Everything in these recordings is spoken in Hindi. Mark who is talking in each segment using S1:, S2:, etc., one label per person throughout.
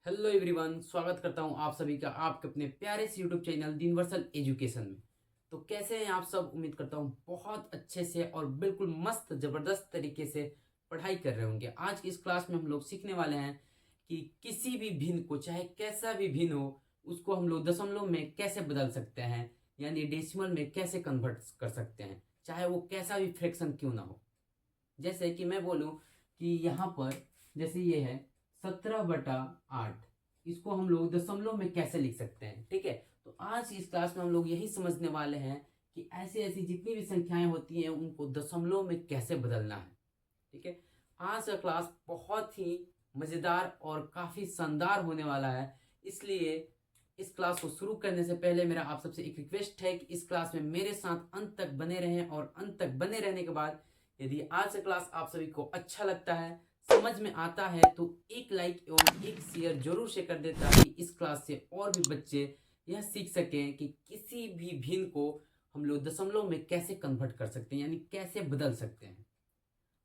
S1: हेलो एवरीवन, स्वागत करता हूं आप सभी का आपके अपने प्यारे से यूट्यूब चैनल यूनिवर्सल एजुकेशन में। तो कैसे हैं आप सब? उम्मीद करता हूं बहुत अच्छे से और बिल्कुल मस्त ज़बरदस्त तरीके से पढ़ाई कर रहे होंगे। आज की इस क्लास में हम लोग सीखने वाले हैं कि किसी भी भिन्न को, चाहे कैसा भी भिन्न हो, उसको हम लोग दशमलव में कैसे बदल सकते हैं, यानी डेसिमल में कैसे कन्वर्ट कर सकते हैं, चाहे वो कैसा भी फ्रैक्शन क्यों ना हो। जैसे कि मैं बोलूं कि यहाँ पर जैसे ये है 17/8, इसको हम लोग दशमलव में कैसे लिख सकते हैं। ठीक है, तो आज इस क्लास में हम लोग यही समझने वाले हैं कि ऐसी ऐसी जितनी भी संख्याएं होती हैं उनको दशमलव में कैसे बदलना है। ठीक है, आज का क्लास बहुत ही मज़ेदार और काफ़ी शानदार होने वाला है। इसलिए इस क्लास को शुरू करने से पहले मेरा आप सबसे एक रिक्वेस्ट है कि इस क्लास में मेरे साथ अंत तक बने रहें, और अंत तक बने रहने के बाद यदि आज का क्लास आप सभी को अच्छा लगता है, समझ में आता है, तो एक लाइक एवं एक शेयर जरूर से कर देता कि इस क्लास से और भी बच्चे यह सीख सकें कि किसी भी भिन्न को हम लोग दशमलव में कैसे कन्वर्ट कर सकते हैं, यानी कैसे बदल सकते हैं।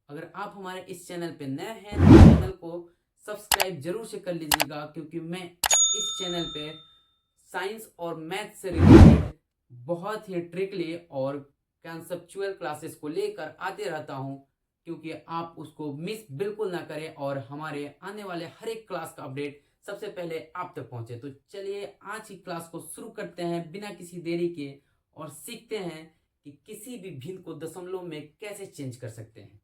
S1: अगर आप हमारे इस चैनल पे नए हैं तो चैनल को सब्सक्राइब जरूर से कर लीजिएगा, क्योंकि मैं इस चैनल पे साइंस और मैथ से रिलेटेड बहुत ही ट्रिकली और कंसेप्चुअल क्लासेस को लेकर आते रहता हूं, क्योंकि आप उसको मिस बिल्कुल ना करें और हमारे आने वाले हर एक क्लास का अपडेट सबसे पहले आप तक पहुंचे। तो चलिए आज की क्लास को शुरू करते हैं बिना किसी देरी के, और सीखते हैं कि किसी भी भिन्न को दशमलव में कैसे चेंज कर सकते हैं।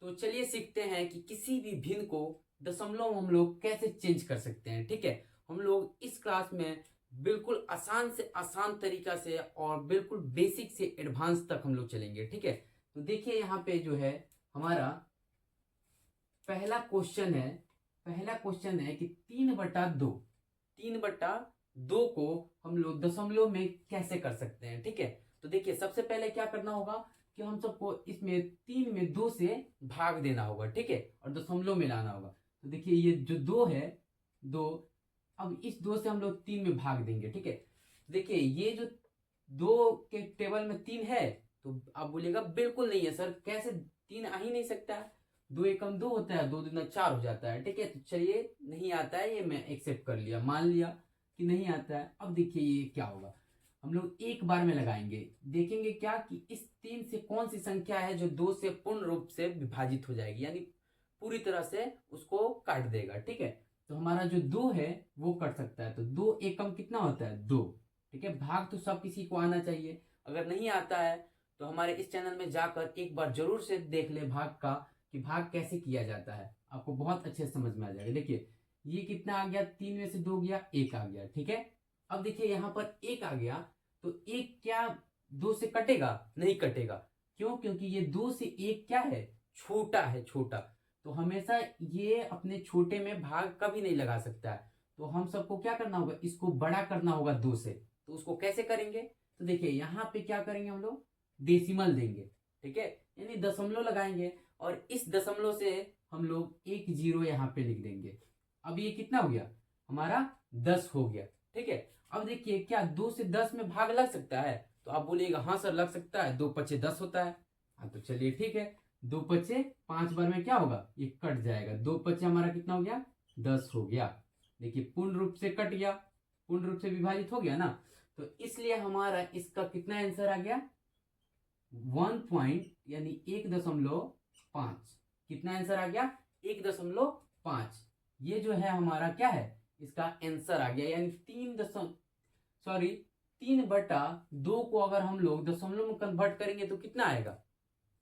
S1: तो चलिए सीखते हैं कि किसी भी भिन्न को दशमलव हम लोग कैसे चेंज कर सकते हैं। ठीक है, हम लोग इस क्लास में बिल्कुल आसान से आसान तरीका से और बिल्कुल बेसिक से एडवांस तक हम लोग चलेंगे। ठीक है, तो देखिए यहाँ पे जो है हमारा पहला क्वेश्चन है कि 3/2, 3/2 को हम लोग दशमलव में कैसे कर सकते हैं। ठीक है, तो देखिए सबसे पहले क्या करना होगा कि हम सबको इसमें 3 में 2 से भाग देना होगा। ठीक है, और दशमलव में लाना होगा। तो देखिए ये जो 2 है, 2, अब इस 2 से हम लोग 3 में भाग देंगे। ठीक है, देखिए ये जो 2 के टेबल में 3 है, तो आप बोलिएगा बिल्कुल नहीं है सर, कैसे 3 आ ही नहीं सकता है, 2 एकम 2 होता है, 2 दूना 4 हो जाता है। ठीक है, तो चलिए नहीं आता है, ये मैं एक्सेप्ट कर लिया, मान लिया कि नहीं आता है। अब देखिए ये क्या होगा, हम लोग एक बार में लगाएंगे, देखेंगे क्या कि इस 3 से कौन सी संख्या है जो 2 से पूर्ण रूप से विभाजित हो जाएगी, यानी पूरी तरह से उसको काट देगा। ठीक है, तो हमारा जो 2 है वो कट सकता है, तो 2 एकम कितना होता है, 2। ठीक है, भाग तो सब किसी को आना चाहिए, अगर नहीं आता है तो हमारे इस चैनल में जाकर एक बार जरूर से देख ले भाग का, कि भाग कैसे किया जाता है, आपको बहुत अच्छे से समझ में आ जाएगा। देखिए ये कितना आ गया, 3 में से 2 गया, 1 आ गया। ठीक है, अब देखिए यहाँ पर 1 आ गया, तो 1 क्या 2 से कटेगा? नहीं कटेगा। क्यों? क्योंकि ये 2 से 1 क्या है, छोटा है, छोटा। तो हमेशा ये अपने छोटे में भाग कभी नहीं लगा सकता है, तो हम सबको क्या करना होगा, इसको बड़ा करना होगा 2 से। तो उसको कैसे करेंगे? तो देखिए यहाँ पे क्या करेंगे, हम लोग डेसिमल देंगे। ठीक है, यानी दशमलव लगाएंगे, और इस दशमलव से हम लोग एक जीरो यहाँ पे लिख देंगे। अब ये कितना हो गया, हमारा 10 हो गया। ठीक है, अब देखिए क्या 2 से 10 में भाग लग सकता है? तो आप बोलिएगा हाँ सर लग सकता है, 2 पचे 10 होता है। हाँ तो चलिए ठीक है, 2 पचे 5 बार में क्या होगा, ये कट जाएगा, 2 पचे हमारा कितना हो गया, 10 हो गया। देखिए पूर्ण रूप से कट गया, पूर्ण रूप से विभाजित हो गया ना, तो इसलिए हमारा इसका कितना आंसर आ गया, 1 पॉइंट, यानी 1.5। कितना आंसर आ गया, 1.5। ये जो है हमारा क्या है, इसका आंसर आ गया, यानी 3/2 को अगर हम लोग दशमलव में कन्वर्ट करेंगे तो कितना आएगा,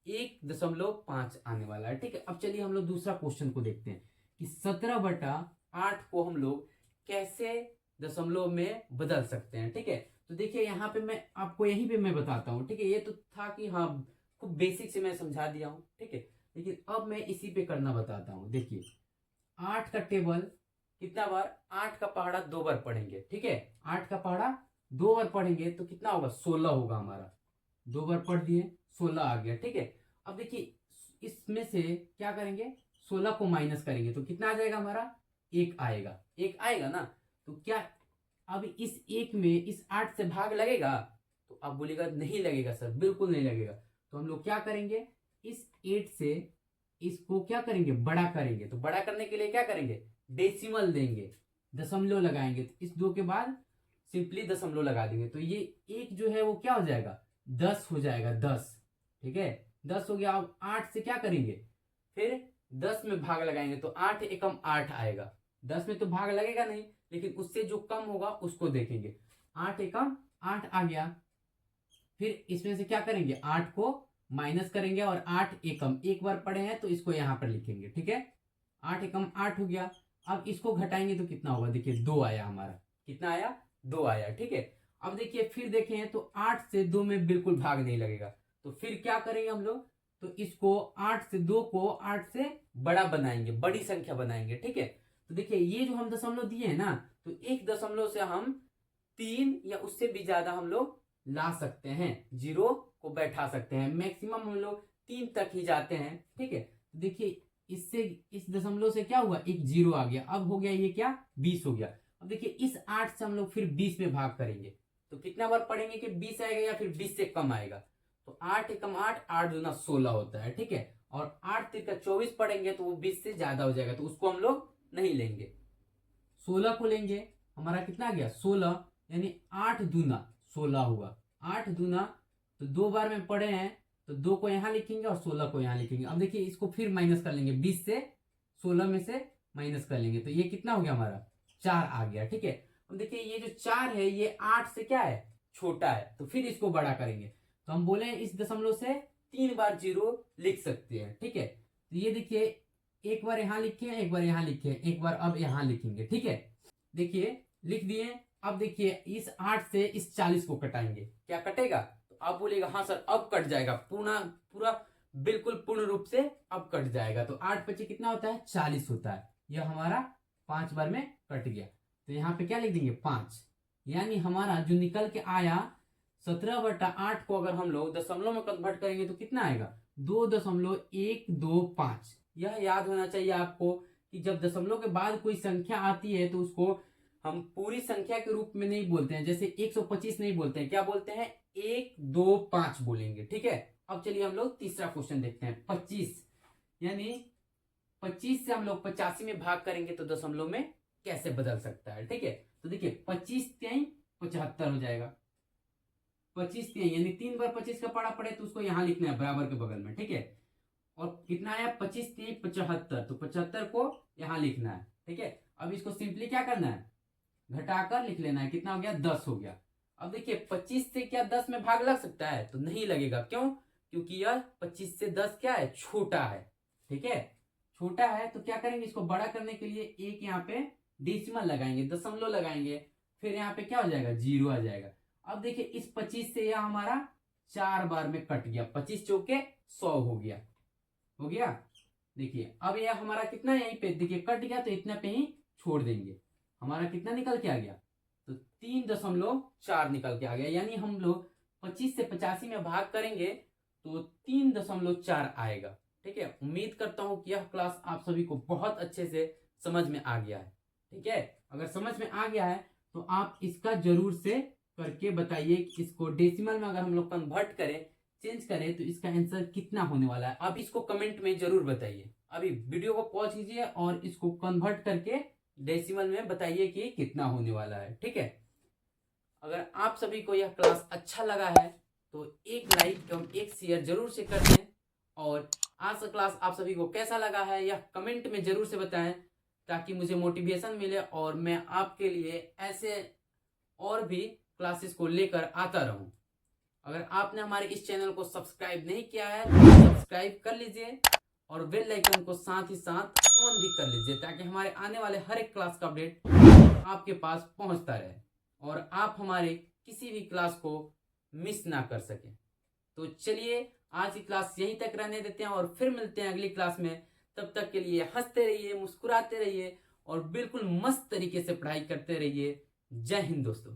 S1: 1.5 आने वाला है। ठीक है, अब चलिए हम लोग दूसरा क्वेश्चन को देखते हैं कि 17/8 को हम लोग कैसे दशमलव में बदल सकते हैं। ठीक है, तो देखिए यहाँ पे मैं आपको यहीं पे मैं बताता हूँ। ठीक है, ये तो था कि हाँ खूब बेसिक से मैं समझा दिया हूँ। ठीक है, लेकिन अब मैं इसी पे करना बताता हूँ। देखिए 8 का टेबल कितना बार, 8 का पहाड़ा 2 बार पढ़ेंगे। ठीक है, 8 का पहाड़ा 2 बार पढ़ेंगे तो कितना होगा, 16 होगा हमारा, 2 बार पढ़ दिए, 16 आ गया। ठीक है, अब देखिए इसमें से क्या करेंगे, 16 को माइनस करेंगे तो कितना आ जाएगा हमारा, 1 आएगा, 1 आएगा ना। तो क्या अब इस 1 में इस 8 से भाग लगेगा? तो आप बोलेगा नहीं लगेगा सर, बिल्कुल नहीं लगेगा। तो हम लोग क्या करेंगे, इस 8 से इसको क्या करेंगे, बड़ा करेंगे। तो बड़ा करने के लिए क्या करेंगे, डेसिमल देंगे, दशमलव लगाएंगे, तो इस 2 के बाद सिंपली दशमलव लगा देंगे, तो ये एक जो है वो क्या हो जाएगा 10 हो जाएगा, 10। ठीक है, 10 हो गया। अब 8 से क्या करेंगे, फिर 10 में भाग लगाएंगे, तो 8 एकम 8 आएगा। 10 में तो भाग लगेगा नहीं, लेकिन उससे जो कम होगा उसको देखेंगे। 8 एकम 8 आ गया। फिर इसमें से क्या करेंगे, 8 को माइनस करेंगे, और 8 एकम एक बार पढ़े हैं तो इसको यहां पर लिखेंगे। ठीक है, 8 एकम 8 हो गया। अब इसको घटाएंगे तो कितना होगा, देखिए 2 आया हमारा। कितना आया, 2 आया। ठीक है, अब देखिए फिर देखें तो 8 से 2 में बिल्कुल भाग नहीं लगेगा, तो फिर क्या करेंगे हम लोग, तो इसको 8 से 2 को 8 से बड़ा बनाएंगे, बड़ी संख्या बनाएंगे। ठीक है, तो देखिए ये जो हम दशमलव दिए हैं ना, तो एक दशमलव से हम 3 या उससे भी ज्यादा हम लोग ला सकते हैं, जीरो को बैठा सकते हैं। मैक्सिमम हम लोग 3 तक ही जाते हैं। ठीक है, तो देखिए इससे इस दशमलव से क्या हुआ, एक जीरो आ गया। अब हो गया ये क्या, 20 हो गया। अब देखिए इस 8 से हम लोग फिर 20 में भाग करेंगे, तो कितना बार पढ़ेंगे कि 20 आएगा या फिर 20 से कम आएगा, तो 8 एकम 8, 8 दूना 16 होता है। ठीक है, और 8 तिरका 24 पढ़ेंगे तो वो 20 से ज्यादा हो जाएगा, तो उसको हम लोग नहीं लेंगे, 16 को लेंगे। हमारा कितना आ गया 16, यानी 8 दूना 16 हुआ। 8 दूना तो 2 बार में पढ़े हैं, तो 2 को यहां लिखेंगे और 16 को यहां लिखेंगे। अब देखिए इसको फिर माइनस कर लेंगे, 20 से 16 में से माइनस कर लेंगे, तो ये कितना हो गया हमारा 4 आ गया। ठीक है, अब देखिए ये जो 4 है ये 8 से क्या है, छोटा है, तो फिर इसको बड़ा करेंगे, तो हम बोले इस दशमलव से 3 बार जीरो लिख सकते हैं। ठीक है, तो ये देखिए एक बार यहां लिखे, एक बार यहां लिखे, एक बार अब यहां लिखेंगे। ठीक है, देखिए लिख दिए। अब देखिए इस 8 से इस 40 को कटाएंगे, क्या कटेगा, तो आप बोलेगा हाँ सर अब कट जाएगा, पूरा पूरा बिल्कुल पूर्ण रूप से अब कट जाएगा। तो 8 पचे कितना होता है, 40 होता है। यह हमारा 5 बार में कट गया, तो यहाँ पे क्या लिख देंगे 5, यानी हमारा जो निकल के आया 17/8 को अगर हम लोग दशमलव में कन्वर्ट करेंगे तो कितना आएगा 2.125। यह याद होना चाहिए आपको कि जब दशमलव के बाद कोई संख्या आती है तो उसको हम पूरी संख्या के रूप में नहीं बोलते हैं, जैसे 125 नहीं बोलते हैं, क्या बोलते हैं 125 बोलेंगे। ठीक है, अब चलिए हम लोग तीसरा क्वेश्चन देखते हैं। 25 यानी 25 से हम लोग 85 में भाग करेंगे तो दशमलव में कैसे बदल सकता है। ठीक है, तो देखिए 25 3 75 हो जाएगा। 25 3 यानी 3 बार 25 का पड़ा पड़े तो उसको यहां लिखना है बराबर के बगल में। ठीक है, और कितना आया 25 3 75, तो 75 को यहां लिखना है। ठीक है, अब इसको सिंपली क्या करना है, घटाकर लिख लेना है। कितना हो गया 10 हो गया। अब देखिए 25 से क्या 10 में भाग लग सकता है, तो नहीं लगेगा। क्यों, क्योंकि यह 25 से 10 क्या है, छोटा है। ठीक है, छोटा है, तो क्या करेंगे इसको बड़ा करने के लिए एक यहाँ पे डेसिमल लगाएंगे, दशमलव लगाएंगे, फिर यहाँ पे क्या हो जाएगा जीरो आ जाएगा। अब देखिए इस 25 से यह हमारा 4 बार में कट गया, 25 चौके 100 हो गया, हो गया। देखिए अब यह हमारा कितना यहीं पे देखिए कट गया, तो इतना पे ही छोड़ देंगे। हमारा कितना निकल के आ गया, तो 3.4 निकल के आ गया, यानी हम लोग 25 से 85 में भाग करेंगे तो 3.4 आएगा। ठीक है, उम्मीद करता हूं कि यह क्लास आप सभी को बहुत अच्छे से समझ में आ गया है। ठीक है, अगर समझ में आ गया है तो आप इसका जरूर से करके बताइए कि इसको डेसिमल में अगर हम लोग कन्वर्ट करें, चेंज करें, तो इसका आंसर कितना होने वाला है। अब इसको कमेंट में जरूर बताइए। अभी वीडियो को पॉज कीजिए और इसको कन्वर्ट करके डेसिमल में बताइए कि कितना होने वाला है। ठीक है, अगर आप सभी को यह क्लास अच्छा लगा है तो एक लाइक एवं एक शेयर जरूर से कर दें, और आज का क्लास आप सभी को कैसा लगा है यह कमेंट में जरूर से बताएं, ताकि मुझे मोटिवेशन मिले और मैं आपके लिए ऐसे और भी क्लासेस को लेकर आता रहूं। अगर आपने हमारे इस चैनल को सब्सक्राइब नहीं किया है तो सब्सक्राइब कर लीजिए, और बेल आइकन को साथ ही साथ ऑन भी कर लीजिए, ताकि हमारे आने वाले हर एक क्लास का अपडेट आपके पास पहुंचता रहे और आप हमारे किसी भी क्लास को मिस ना कर सकें। तो चलिए आज की क्लास यहीं तक रहने देते हैं और फिर मिलते हैं अगली क्लास में। तब तक के लिए हंसते रहिए, मुस्कुराते रहिए और बिल्कुल मस्त तरीके से पढ़ाई करते रहिए। जय हिंद दोस्तों।